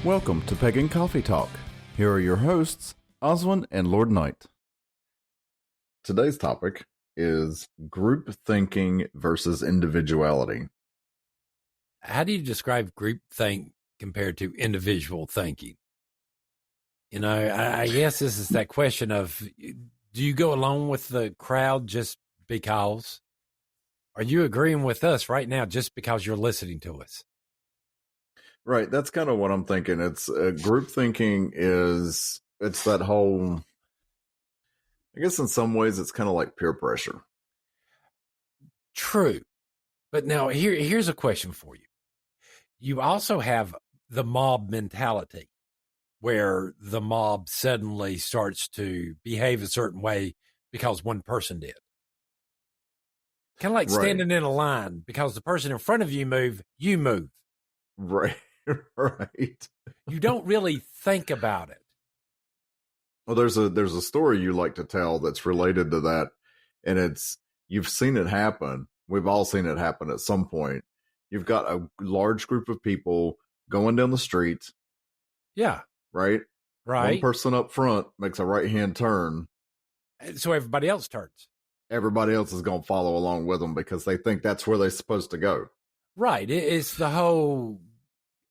Welcome to Pagan Coffee Talk. Here are your hosts, Oswin and Lord Knight. Today's topic is group thinking versus individuality. How do you describe group think compared to individual thinking? You know, I guess this is that question of, do you go along with the crowd just because? Are you agreeing with us right now just because you're listening to us? Right, that's kind of what I'm thinking. It's group thinking it's that whole, I guess in some ways it's kind of like peer pressure. True. But now here's a question for you. You also have the mob mentality where the mob suddenly starts to behave a certain way because one person did. Kind of like standing in a line because the person in front of you move. Right. Right. You don't really think about it. Well, there's a story you like to tell that's related to that, and you've seen it happen. We've all seen it happen at some point. You've got a large group of people going down the street. Yeah. Right? Right. One person up front makes a right-hand turn. So everybody else turns. Everybody else is going to follow along with them because they think that's where they're supposed to go. Right. It's the whole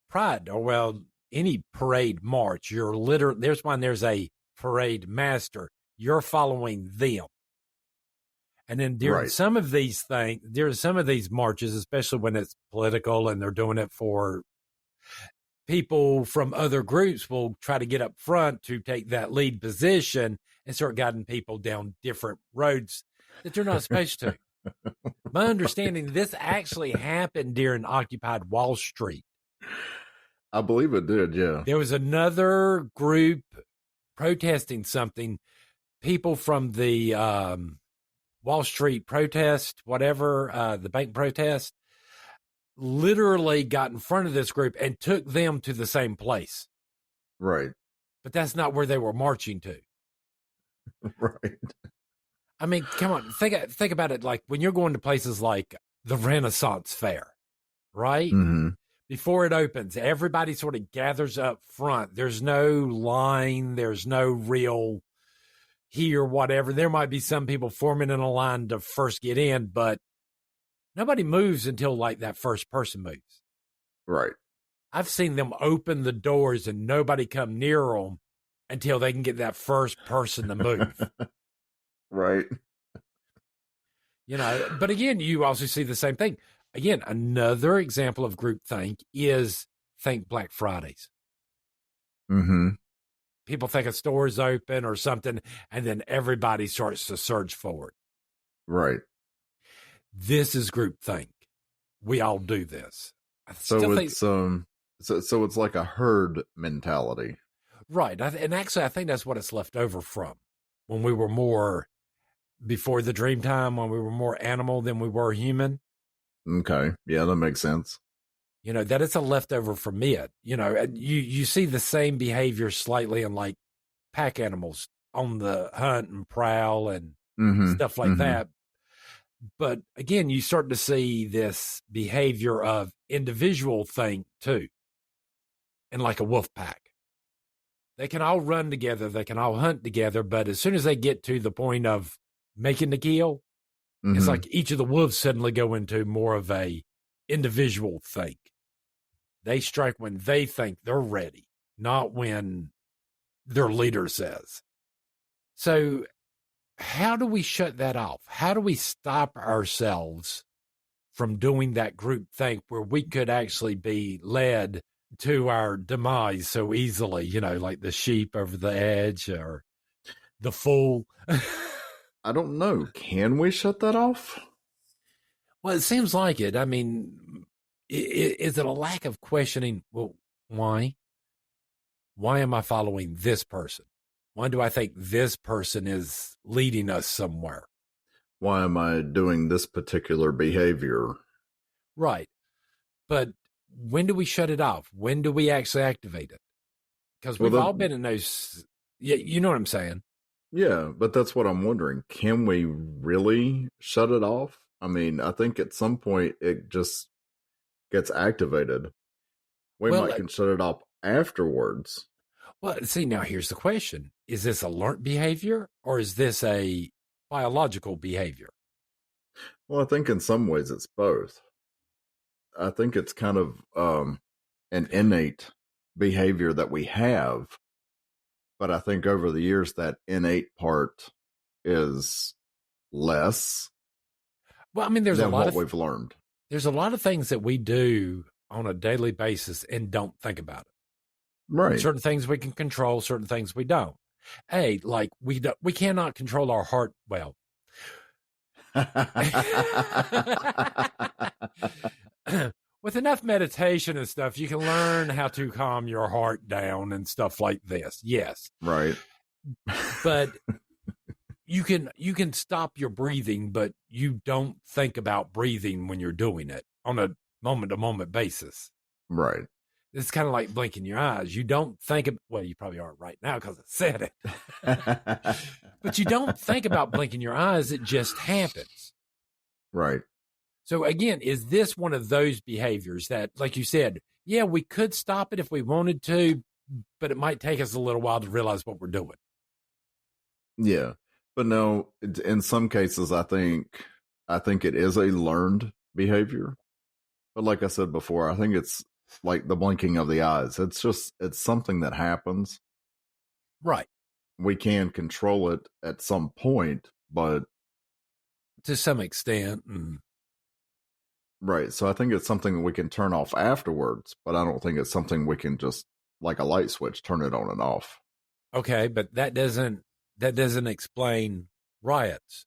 pride, or well, any parade march. There's a parade master. You're following them. And then during some of these marches, especially when it's political and they're doing it for people from other groups, will try to get up front to take that lead position and start guiding people down different roads that they're not supposed to. My understanding, this actually happened during Occupy Wall Street. I believe it did, yeah. There was another group protesting something. People from the Wall Street protest, whatever, the bank protest, literally got in front of this group and took them to the same place. Right. But that's not where they were marching to. Right. I mean, come on, think about it. Like when you're going to places like the Renaissance Fair, right? Mm-hmm. Before it opens, everybody sort of gathers up front. There's no line. There's no real here, whatever. There might be some people forming in a line to first get in, but nobody moves until like that first person moves. Right. I've seen them open the doors and nobody come near them until they can get that first person to move. Right. You know, but again, you also see the same thing. Again, another example of groupthink is think Black Fridays. Mm-hmm. People think a store is open or something, and then everybody starts to surge forward. Right. This is groupthink. We all do this. So it's like a herd mentality. Right. And actually, I think that's what it's left over from when we were more, before the dream time, when we were more animal than we were human. Okay. Yeah, that makes sense. You know, that it's a leftover from it. You know, you see the same behavior slightly in like pack animals on the hunt and prowl and stuff like that. But again, you start to see this behavior of individual thing too. And like a wolf pack. They can all run together. They can all hunt together. But as soon as they get to the point of making the kill, it's like each of the wolves suddenly go into more of a individual think. They strike when they think they're ready, not when their leader says. So how do we shut that off? How do we stop ourselves from doing that group think where we could actually be led to our demise so easily, you know, like the sheep over the edge or the fool? I don't know. Can we shut that off? Well, it seems like it. I mean, is it a lack of questioning? Well, why? Why am I following this person? Why do I think this person is leading us somewhere? Why am I doing this particular behavior? Right. But when do we shut it off? When do we actually activate it? Because we've all been in those, you know what I'm saying? Yeah, but that's what I'm wondering. Can we really shut it off? I mean, I think at some point it just gets activated. We might can shut it off afterwards. Well, see, now here's the question. Is this a learned behavior or is this a biological behavior? Well, I think in some ways it's both. I think it's kind of an innate behavior that we have, but I think over the years that innate part is less Well, I mean, there's a than lot what of we've learned. there's a lot of things that we do on a daily basis and don't think about it. Right. Certain things we can control, certain things we don't. Hey, like we cannot control our heart well. With enough meditation and stuff, you can learn how to calm your heart down and stuff like this. Yes. Right. But you can stop your breathing, but you don't think about breathing when you're doing it on a moment to moment basis. Right. It's kind of like blinking your eyes. You don't think of, well, you probably aren't right now because I said it. But you don't think about blinking your eyes. It just happens. Right. So again, is this one of those behaviors that, like you said, yeah, we could stop it if we wanted to, but it might take us a little while to realize what we're doing. Yeah. But no, in some cases, I think it is a learned behavior. But like I said before, I think it's like the blinking of the eyes. It's something that happens. Right. We can control it at some point, but to some extent. Right. So I think it's something that we can turn off afterwards, but I don't think it's something we can just like a light switch, turn it on and off. Okay, but that doesn't explain riots,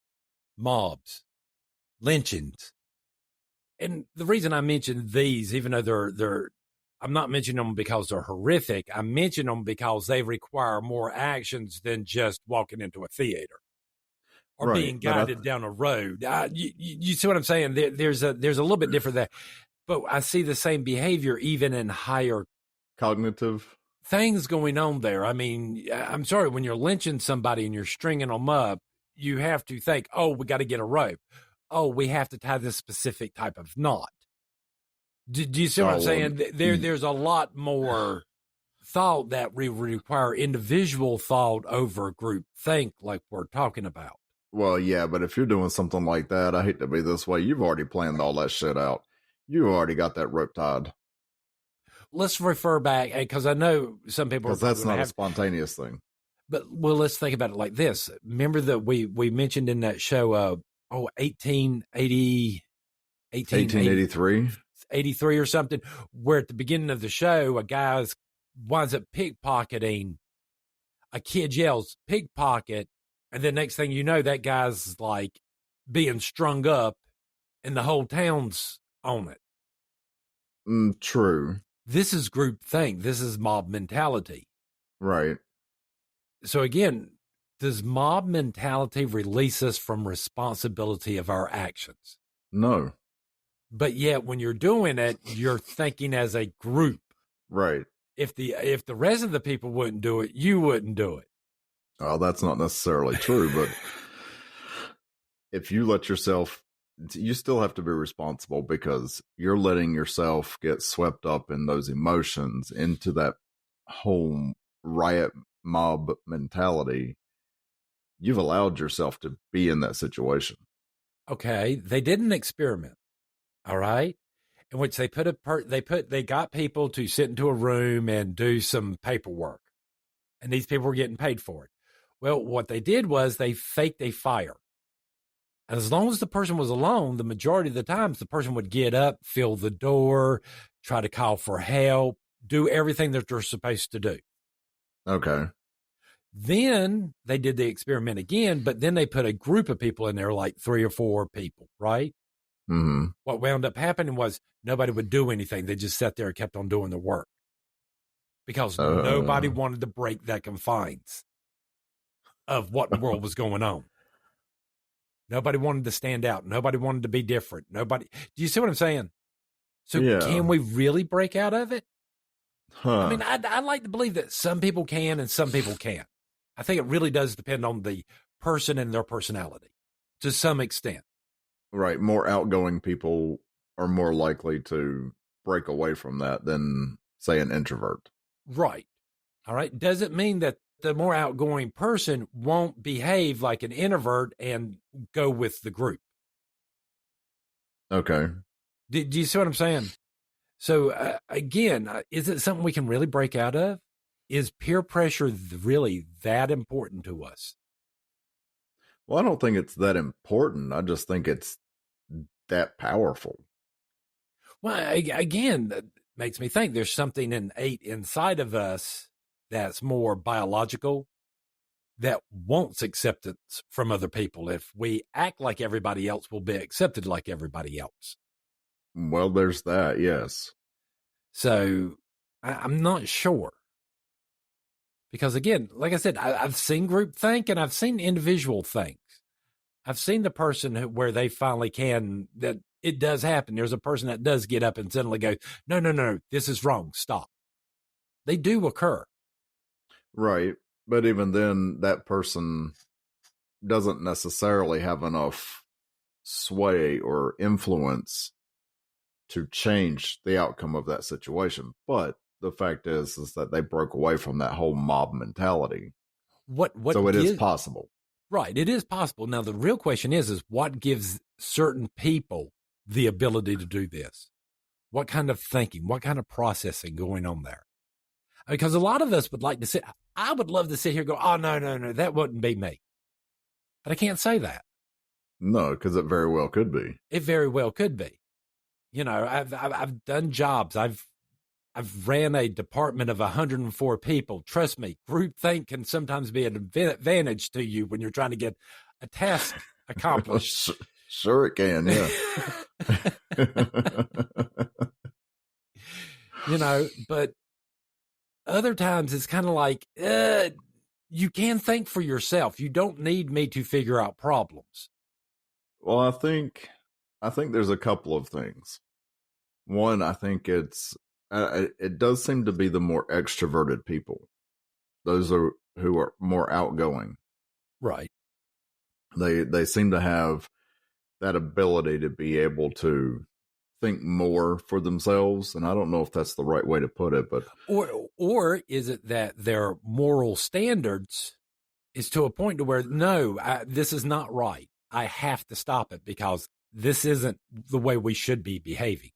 mobs, lynchings. And the reason I mention these, even though they're I'm not mentioning them because they're horrific. I mention them because they require more actions than just walking into a theater or being guided down a road. You see what I'm saying? There's a little bit different there, but I see the same behavior even in higher cognitive things going on there. I mean, I'm sorry, when you're lynching somebody and you're stringing them up, you have to think, oh, we got to get a rope. Oh, we have to tie this specific type of knot. Do you see what I'm saying? There's a lot more thought that we require individual thought over group think like we're talking about. Well, yeah, but if you're doing something like that, I hate to be this way. You've already planned all that shit out. You already got that rope tied. Let's refer back, because I know some people... Because that's not a spontaneous thing. But, well, let's think about it like this. Remember that we mentioned in that show, 1883? 83 or something, where at the beginning of the show, a guy winds up pickpocketing. A kid yells, pickpocket, and then next thing you know, that guy's like being strung up and the whole town's on it. True. This is groupthink. This is mob mentality. Right. So again, does mob mentality release us from responsibility of our actions? No. But yet when you're doing it, you're thinking as a group. Right. If the rest of the people wouldn't do it, you wouldn't do it. Oh, that's not necessarily true, but if you let yourself, you still have to be responsible because you're letting yourself get swept up in those emotions into that whole riot mob mentality. You've allowed yourself to be in that situation. Okay, they did an experiment. All right, in which they got people to sit into a room and do some paperwork, and these people were getting paid for it. Well, what they did was they faked a fire. And as long as the person was alone, the majority of the times the person would get up, fill the door, try to call for help, do everything that they're supposed to do. Okay. Then they did the experiment again, but then they put a group of people in there, like 3 or 4 people, right? Mm-hmm. What wound up happening was nobody would do anything. They just sat there and kept on doing the work because nobody wanted to break that confines of what in the world was going on. Nobody wanted to stand out. Nobody wanted to be different. Nobody. Do you see what I'm saying? So Can we really break out of it? I mean, I like to believe that some people can and some people can't. I think it really does depend on the person and their personality to some extent. Right. More outgoing people are more likely to break away from that than, say, an introvert. Right. All right. Doesn't mean that the more outgoing person won't behave like an introvert and go with the group. Okay. Do you see what I'm saying? So again, is it something we can really break out of? Is peer pressure really that important to us? Well, I don't think it's that important. I just think it's that powerful. Well, again, that makes me think there's something innate inside of us that's more biological that wants acceptance from other people. If we act like everybody else, we'll be accepted like everybody else. Well, there's that, yes. So I'm not sure. Because again, like I said, I've seen group think and I've seen individual things. I've seen the person where they finally can, that it does happen. There's a person that does get up and suddenly go, no, no, no, this is wrong. Stop. They do occur. Right. But even then, that person doesn't necessarily have enough sway or influence to change the outcome of that situation. But the fact is that they broke away from that whole mob mentality. So it is possible. Right. It is possible. Now, the real question is what gives certain people the ability to do this? What kind of thinking, what kind of processing going on there? Because a lot of us would like to I would love to sit here and go, oh, no, no, no, that wouldn't be me. But I can't say that. No, because it very well could be. It very well could be. You know, I've done jobs. I've ran a department of 104 people. Trust me, groupthink can sometimes be an advantage to you when you're trying to get a task accomplished. Sure it can, yeah. You know, but other times it's kind of like, you can think for yourself. You don't need me to figure out problems. Well, I think there's a couple of things. One, I think it does seem to be the more extroverted people. Those who are more outgoing. Right. They seem to have that ability to be able to think more for themselves, and I don't know if that's the right way to put it, but or is it that their moral standards is to a point to where no, this is not right. I have to stop it because this isn't the way we should be behaving.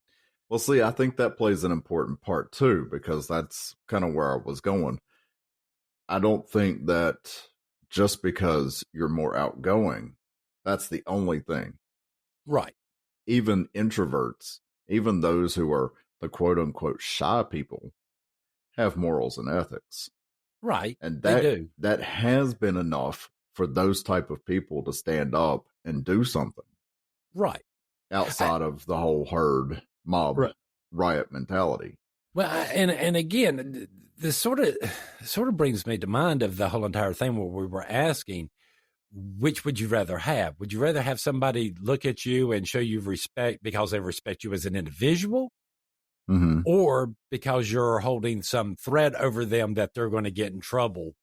Well, see, I think that plays an important part too, because that's kind of where I was going. I don't think that just because you're more outgoing, that's the only thing. Right. Even introverts, even those who are the quote unquote shy people, have morals and ethics. Right. And they do. That has been enough for those type of people to stand up and do something. Right. Outside of the whole herd mob riot mentality. Well, and again, this sort of brings me to mind of the whole entire thing where we were asking, which would you rather have? Would you rather have somebody look at you and show you respect because they respect you as an individual, mm-hmm. or because you're holding some threat over them that they're going to get in trouble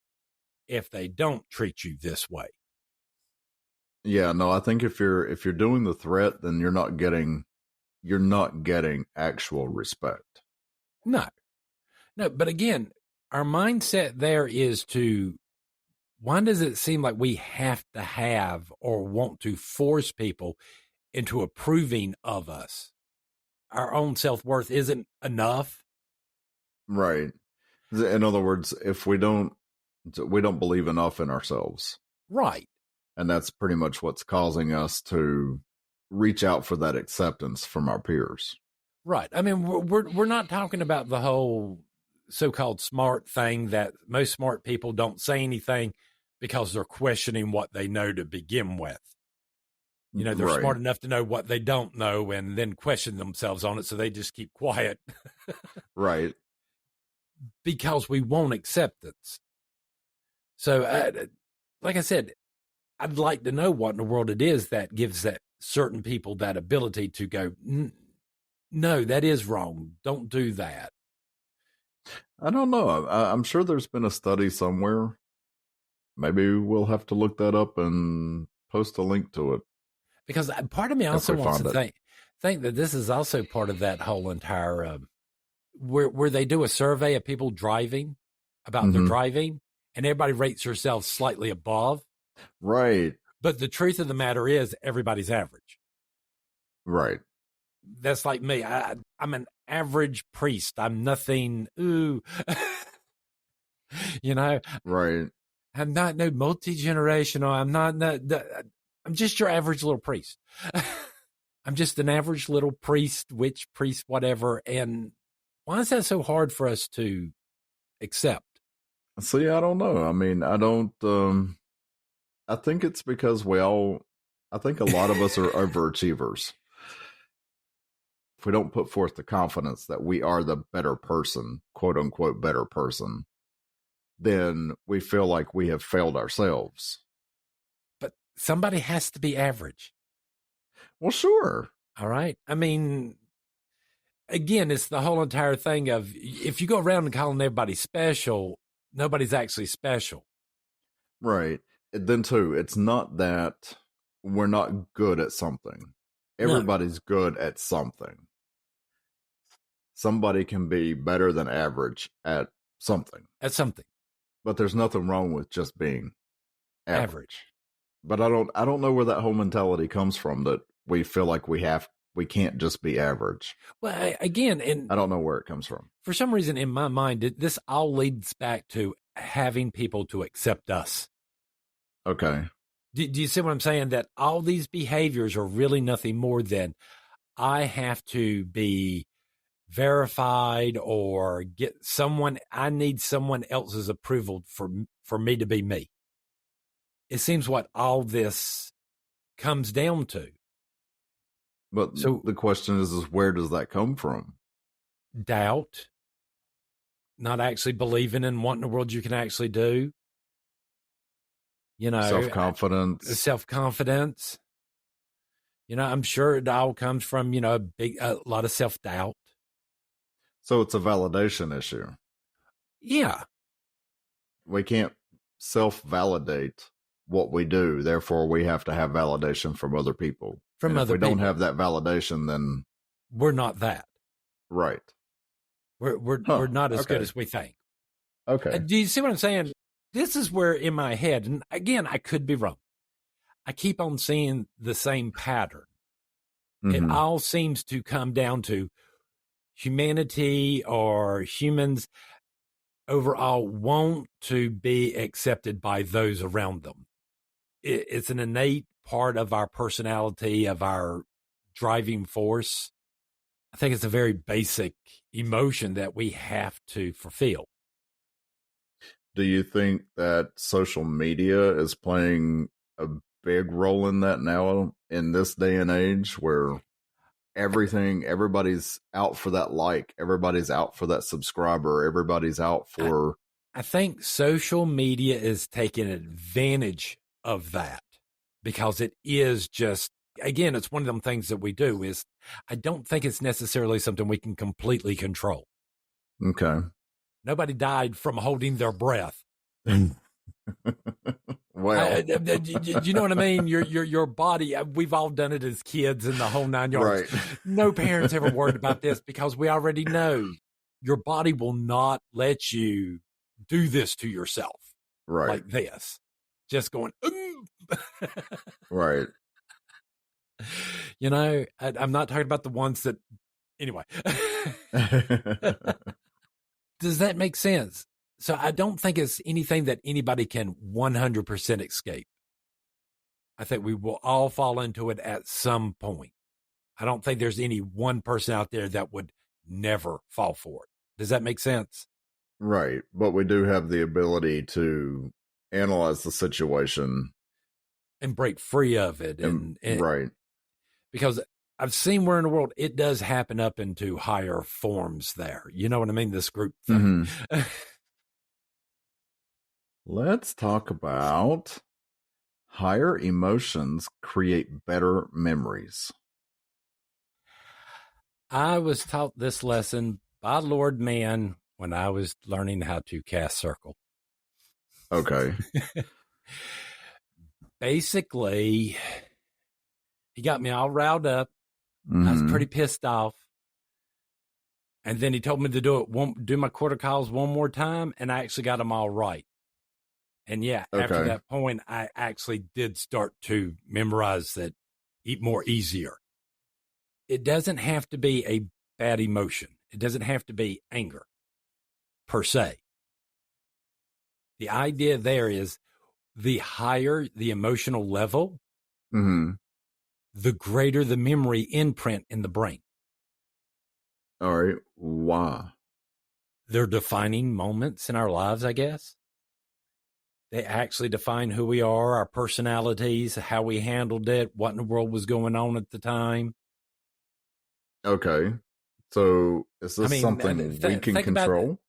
if they don't treat you this way? Yeah, no, I think if you're doing the threat, then you're not getting actual respect. No, but again, our mindset there is why does it seem like we have to have or want to force people into approving of us? Our own self-worth isn't enough. Right. In other words, if we don't believe enough in ourselves. Right. And that's pretty much what's causing us to reach out for that acceptance from our peers. Right. I mean, we're not talking about the whole so-called smart thing that most smart people don't say anything because they're questioning what they know to begin with. You know, they're smart enough to know what they don't know and then question themselves on it, so they just keep quiet. Right. Because we want acceptance. So, like I said, I'd like to know what in the world it is that gives that certain people that ability to go, no, that is wrong. Don't do that. I don't know. I'm sure there's been a study somewhere. Maybe we'll have to look that up and post a link to it. Because part of me also wants to think that this is also part of that whole entire where they do a survey of people driving about their driving, and everybody rates themselves slightly above. Right. But the truth of the matter is everybody's average. Right. That's like me. I'm an average priest. I'm nothing. Ooh, you know. Right. I'm not no multi-generational. I'm not. I'm just your average little priest. I'm just an average little priest, witch priest, whatever. And why is that so hard for us to accept? See, I don't know. I mean, I don't. I think it's because I think a lot of us are overachievers. If we don't put forth the confidence that we are the better person, quote unquote, better person, then we feel like we have failed ourselves. But somebody has to be average. Well, sure. All right. I mean, again, it's the whole entire thing of if you go around and calling everybody special, nobody's actually special. Right. Then, too, it's not that we're not good at something. Everybody's good at something. Somebody can be better than average at something. At something. But there's nothing wrong with just being average. But I don't know where that whole mentality comes from, that we feel like we can't just be average. Well, again, and I don't know where it comes from. For some reason in my mind, this all leads back to having people to accept us. Okay. Do you see what I'm saying? That all these behaviors are really nothing more than I have to be verified or I need someone else's approval for me to be me. It seems what all this comes down to. But so the question is where does that come from? Doubt, not actually believing in what in the world you can actually do. You know, self-confidence. You know, I'm sure it all comes from, a lot of self-doubt. So it's a validation issue. Yeah. We can't self-validate what we do. Therefore, we have to have validation from other people. If we don't have that validation, then we're not that. Right. We're not as good as we think. Okay. Do you see what I'm saying? This is where in my head, and again, I could be wrong, I keep on seeing the same pattern. It all seems to come down to humanity or humans overall want to be accepted by those around them. It's an innate part of our personality, of our driving force. I think it's a very basic emotion that we have to fulfill. Do you think that social media is playing a big role in that now in this day and age where everybody's out for that like, everybody's out for that subscriber, everybody's out for... I think social media is taking advantage of that because it is just, again, it's one of them things that we do is I don't think it's necessarily something we can completely control. Okay. Nobody died from holding their breath. Well, you know what I mean? Your body, we've all done it as kids in the whole 9 yards. Right. No parents ever worried about this because we already know your body will not let you do this to yourself. Right. Like this. Just going, right. You know, I'm not talking about the ones that, anyway. Does that make sense? So I don't think it's anything that anybody can 100% escape. I think we will all fall into it at some point. I don't think there's any one person out there that would never fall for it. Does that make sense? Right. But we do have the ability to analyze the situation and break free of it. And right. Because I've seen where in the world it does happen up into higher forms there. You know what I mean? This group thing. Mm-hmm. Let's talk about higher emotions create better memories. I was taught this lesson by Lord Man when I was learning how to cast circle. Okay. Basically, he got me all riled up. Mm-hmm. I was pretty pissed off. And then he told me to do my quarter calls one more time, and I actually got them all right. And yeah, after that point, I actually did start to memorize that more easier. It doesn't have to be a bad emotion. It doesn't have to be anger per se. The idea there is the higher the emotional level, the greater the memory imprint in the brain. All right. Why? They're defining moments in our lives, I guess. They actually define who we are, our personalities, how we handled it, what in the world was going on at the time. Okay. So is this something we can control?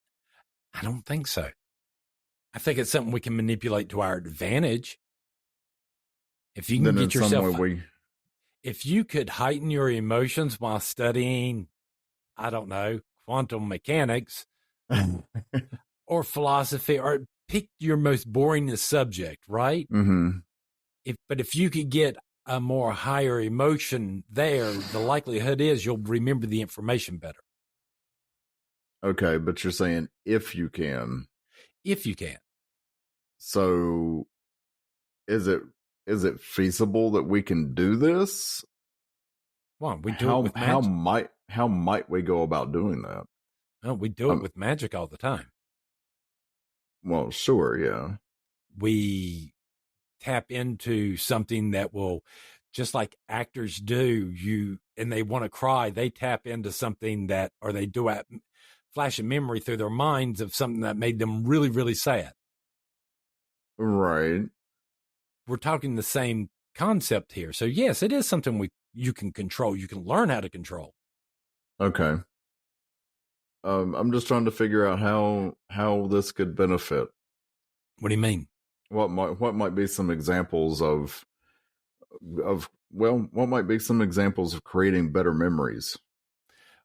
I don't think so. I think it's something we can manipulate to our advantage. If you can get yourself, if you could heighten your emotions while studying, I don't know, quantum mechanics or philosophy, or pick your most boringest subject, right? But if you could get a more higher emotion there, the likelihood is you'll remember the information better. Okay, but you're saying if you can. If you can. So is it feasible that we can do this? Well, we do it with magic. How might we go about doing that? Oh, we do it with magic all the time. Well, sure, yeah. We tap into something that will, just like actors do, and they want to cry, they tap into something that, or they do a flash of memory through their minds of something that made them really, really sad. Right. We're talking the same concept here. So yes, it is something you can control. You can learn how to control. Okay. I'm just trying to figure out how this could benefit. What do you mean? What might be some examples of what might be some examples of creating better memories?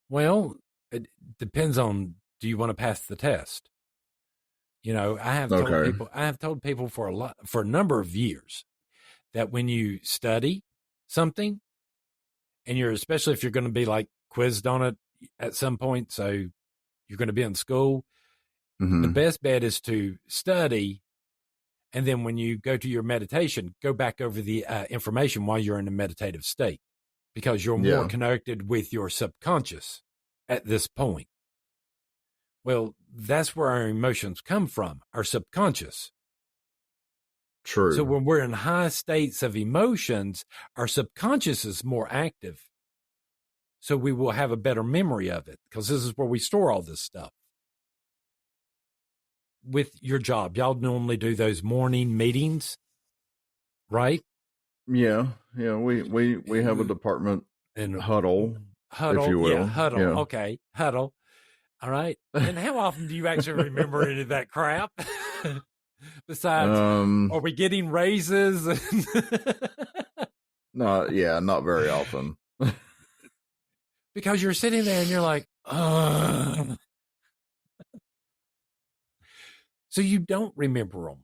Well, it depends on, do you want to pass the test? I have told people for a number of years that when you study something, and especially if you're going to be like quizzed on it at some point, so you're going to be in school, the best bet is to study. And then when you go to your meditation, go back over the information while you're in a meditative state, because you're more connected with your subconscious at this point. Well, that's where our emotions come from, our subconscious. True. So when we're in high states of emotions, our subconscious is more active. So we will have a better memory of it, because this is where we store all this stuff. With your job, y'all normally do those morning meetings, right? Yeah. We have a department and huddle, if you will. Yeah, huddle. Yeah. Okay, huddle. All right. And how often do you actually remember any of that crap? Besides, are we getting raises? not very often. Because you're sitting there and you're like, ugh. So you don't remember them.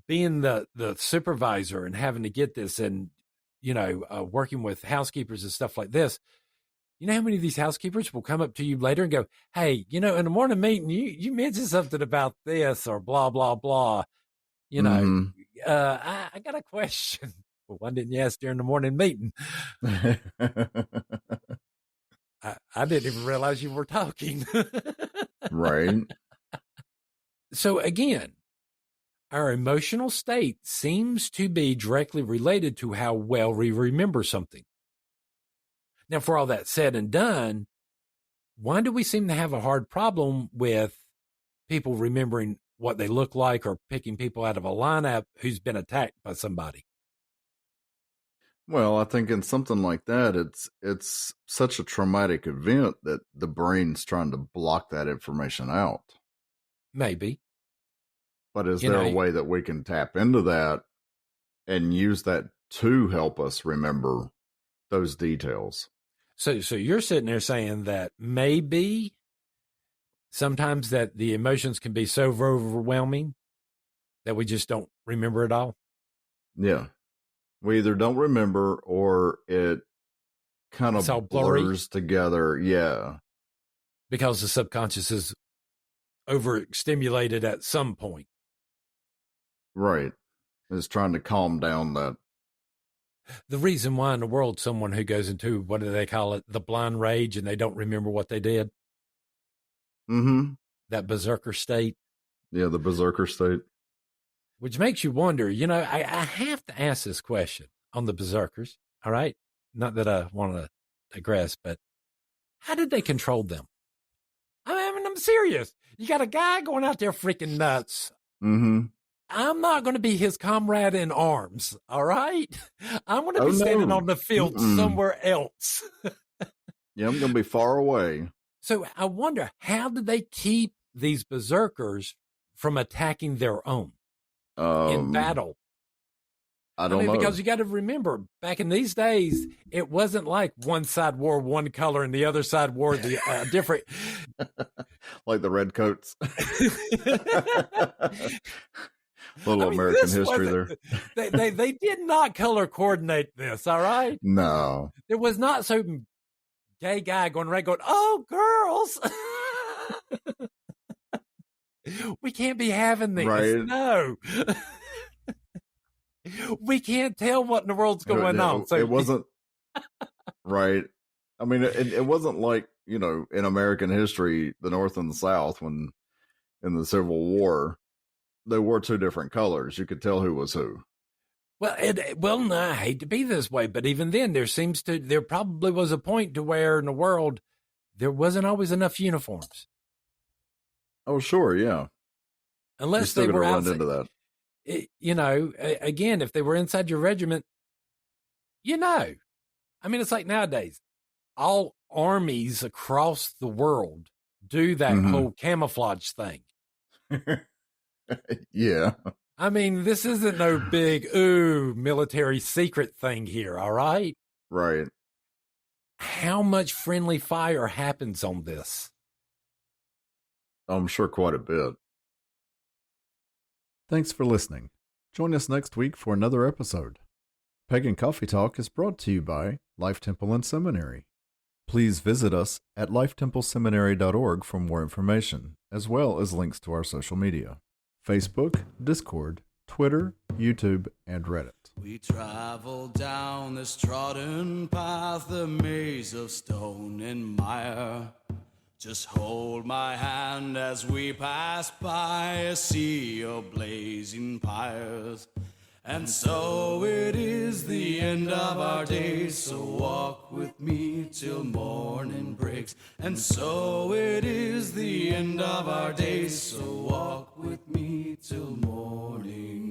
Being the supervisor and having to get this, and working with housekeepers and stuff like this, you know how many of these housekeepers will come up to you later and go, hey, in the morning meeting, you mentioned something about this or blah, blah, blah. I got a question. Well, why didn't you ask during the morning meeting? I didn't even realize you were talking. Right. So again, our emotional state seems to be directly related to how well we remember something. Now, for all that said and done, why do we seem to have a hard problem with people remembering what they look like, or picking people out of a lineup who's been attacked by somebody? Well, I think in something like that, it's such a traumatic event that the brain's trying to block that information out. Maybe. But is there a way that we can tap into that and use that to help us remember those details? So you're sitting there saying that maybe sometimes that the emotions can be so overwhelming that we just don't remember it all? Yeah. We either don't remember, or it kind of blurs together. Yeah. because the subconscious is overstimulated at some point. Right. It's trying to calm down that. The reason why in the world someone who goes into, what do they call it, the blind rage, and they don't remember what they did? Mm-hmm. That berserker state. Yeah, the berserker state. Which makes you wonder, I have to ask this question on the berserkers, all right? Not that I want to digress, but how did they control them? I mean, I'm serious. You got a guy going out there freaking nuts. Mm-hmm. I'm not going to be his comrade in arms, all right? I'm going to be standing on the field somewhere else. Yeah, I'm going to be far away. So I wonder, how did they keep these berserkers from attacking their own in battle? I don't know. Because you got to remember, back in these days, it wasn't like one side wore one color and the other side wore the different. Like the redcoats. Little American history there. They did not color coordinate this, all right? No. There was not some gay guy going around going, oh, girls. We can't be having this. Right. No. We can't tell what in the world's going on. So it wasn't right. I mean, it wasn't like, in American history, the North and the South, when in the Civil War, they wore two different colors. You could tell who was who. Well, no, I hate to be this way, but even then, there probably was a point to where in the world there wasn't always enough uniforms. Oh, sure, yeah. Unless they were outside into that. Again, if they were inside your regiment, I mean, it's like nowadays, all armies across the world do that whole camouflage thing. Yeah. I mean, this isn't no big, military secret thing here, all right? Right. How much friendly fire happens on this? I'm sure quite a bit. Thanks for listening. Join us next week for another episode. Pagan Coffee Talk is brought to you by Life Temple and Seminary. Please visit us at lifetempleseminary.org for more information, as well as links to our social media: Facebook, Discord, Twitter, YouTube, and Reddit. We travel down this trodden path, a maze of stone and mire. Just hold my hand as we pass by a sea of blazing pyres. And so it is the end of our days, so walk with me till morning breaks. And so it is the end of our days, so walk with me till morning